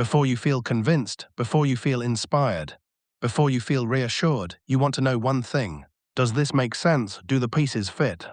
Before you feel convinced, before you feel inspired, before you feel reassured, you want to know one thing. Does this make sense? Do the pieces fit?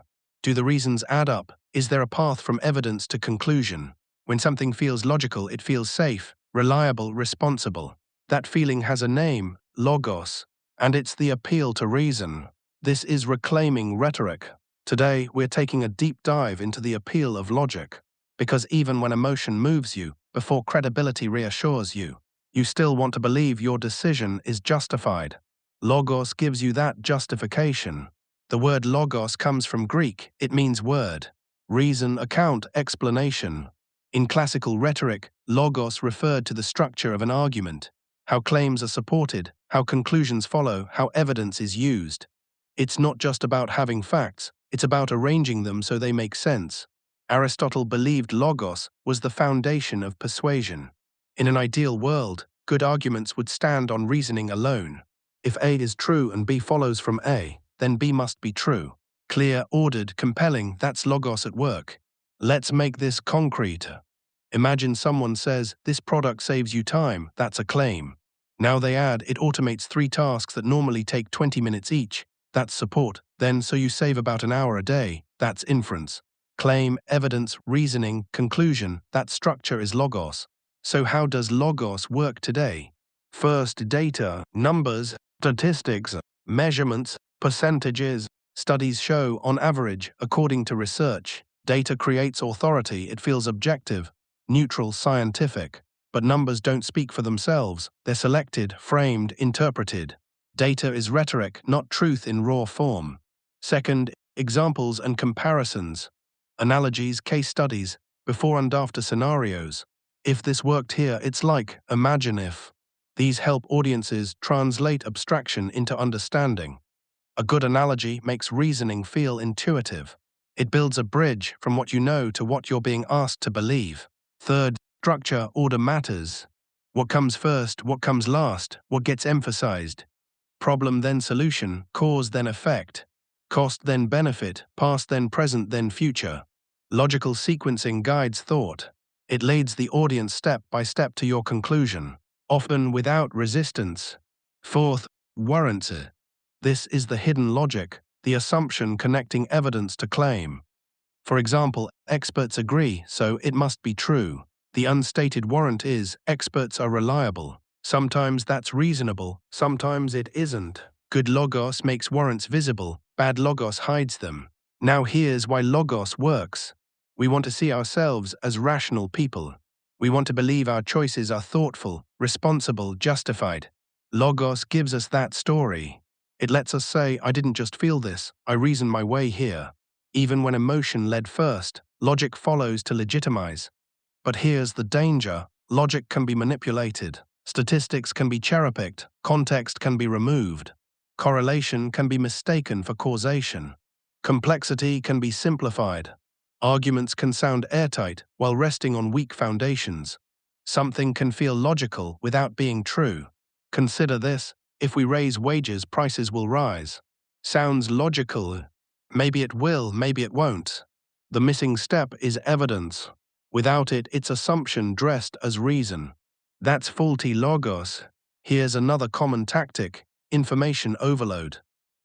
Do the reasons add up? Is there a path from evidence to conclusion? When something feels logical, it feels safe, reliable, responsible. That feeling has a name, logos, and it's the appeal to reason. This is Reclaiming Rhetoric. Today, we're taking a deep dive into the appeal of logic. Because even when emotion moves you, before credibility reassures you, you still want to believe your decision is justified. Logos gives you that justification. The word logos comes from Greek. It means word, reason, account, explanation. In classical rhetoric, logos referred to the structure of an argument, how claims are supported, how conclusions follow, how evidence is used. It's not just about having facts, it's about arranging them so they make sense. Aristotle believed logos was the foundation of persuasion. In an ideal world, good arguments would stand on reasoning alone. If A is true and B follows from A, then B must be true. Clear, ordered, compelling, that's logos at work. Let's make this concrete. Imagine someone says, "This product saves you time," that's a claim. Now they add, "It automates 3 tasks that normally take 20 minutes each," that's support. Then, "So you save about an hour a day," that's inference. Claim, evidence, reasoning, conclusion, that structure is logos. So how does logos work today? First, data, numbers, statistics, measurements, percentages. Studies show, on average, according to research, data creates authority. It feels objective, neutral, scientific. But numbers don't speak for themselves. They're selected, framed, interpreted. Data is rhetoric, not truth in raw form. Second, examples and comparisons. Analogies, case studies, before and after scenarios. If this worked here, it's like, imagine if. These help audiences translate abstraction into understanding. A good analogy makes reasoning feel intuitive. It builds a bridge from what you know to what you're being asked to believe. Third, structure, order matters. What comes first, what comes last, what gets emphasized. Problem then solution, cause then effect. Cost then benefit, past then present then future. Logical sequencing guides thought. It leads the audience step by step to your conclusion, often without resistance. Fourth, warrants. This is the hidden logic, the assumption connecting evidence to claim. For example, experts agree, so it must be true. The unstated warrant is, experts are reliable. Sometimes that's reasonable, sometimes it isn't. Good logos makes warrants visible, bad logos hides them. Now here's why logos works. We want to see ourselves as rational people. We want to believe our choices are thoughtful, responsible, justified. Logos gives us that story. It lets us say, "I didn't just feel this, I reasoned my way here." Even when emotion led first, logic follows to legitimize. But here's the danger. Logic can be manipulated. Statistics can be cherry-picked. Context can be removed. Correlation can be mistaken for causation. Complexity can be simplified. Arguments can sound airtight while resting on weak foundations. Something can feel logical without being true. Consider this: if we raise wages, prices will rise. Sounds logical. Maybe it will, maybe it won't. The missing step is evidence. Without it, it's assumption dressed as reason. That's faulty logos. Here's another common tactic: information overload.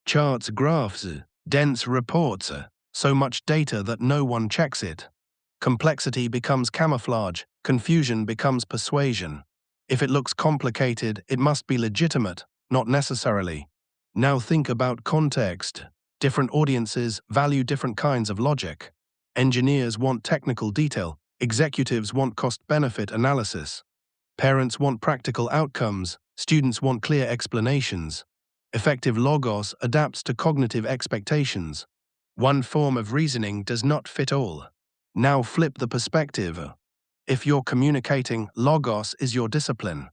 Charts, graphs, dense reports, so much data that no one checks it. Complexity becomes camouflage, confusion becomes persuasion. If it looks complicated, it must be legitimate, not necessarily. Now think about context. Different audiences value different kinds of logic. Engineers want technical detail, executives want cost-benefit analysis. Parents want practical outcomes, students want clear explanations. Effective logos adapts to cognitive expectations. One form of reasoning does not fit all. Now flip the perspective. If you're communicating, logos is your discipline.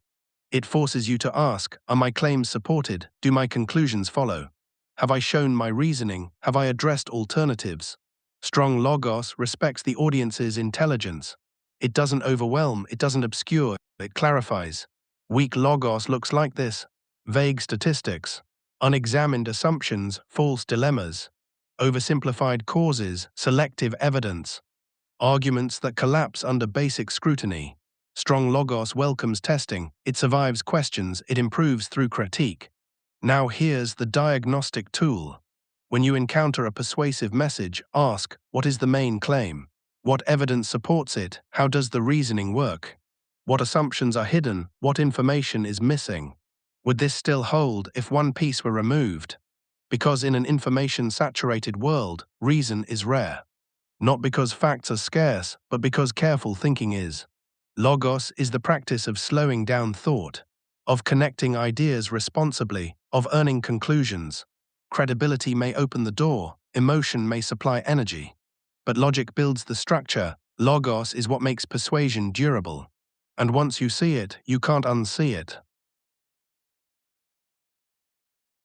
It forces you to ask, are my claims supported? Do my conclusions follow? Have I shown my reasoning? Have I addressed alternatives? Strong logos respects the audience's intelligence. It doesn't overwhelm, it doesn't obscure, it clarifies. Weak logos looks like this: vague statistics, unexamined assumptions, false dilemmas, oversimplified causes, selective evidence, arguments that collapse under basic scrutiny. Strong logos welcomes testing, it survives questions, it improves through critique. Now here's the diagnostic tool. When you encounter a persuasive message, ask, what is the main claim? What evidence supports it? How does the reasoning work? What assumptions are hidden? What information is missing? Would this still hold if one piece were removed? Because in an information-saturated world, reason is rare. Not because facts are scarce, but because careful thinking is. Logos is the practice of slowing down thought, of connecting ideas responsibly, of earning conclusions. Credibility may open the door, emotion may supply energy. But logic builds the structure. Logos is what makes persuasion durable. And once you see it, you can't unsee it.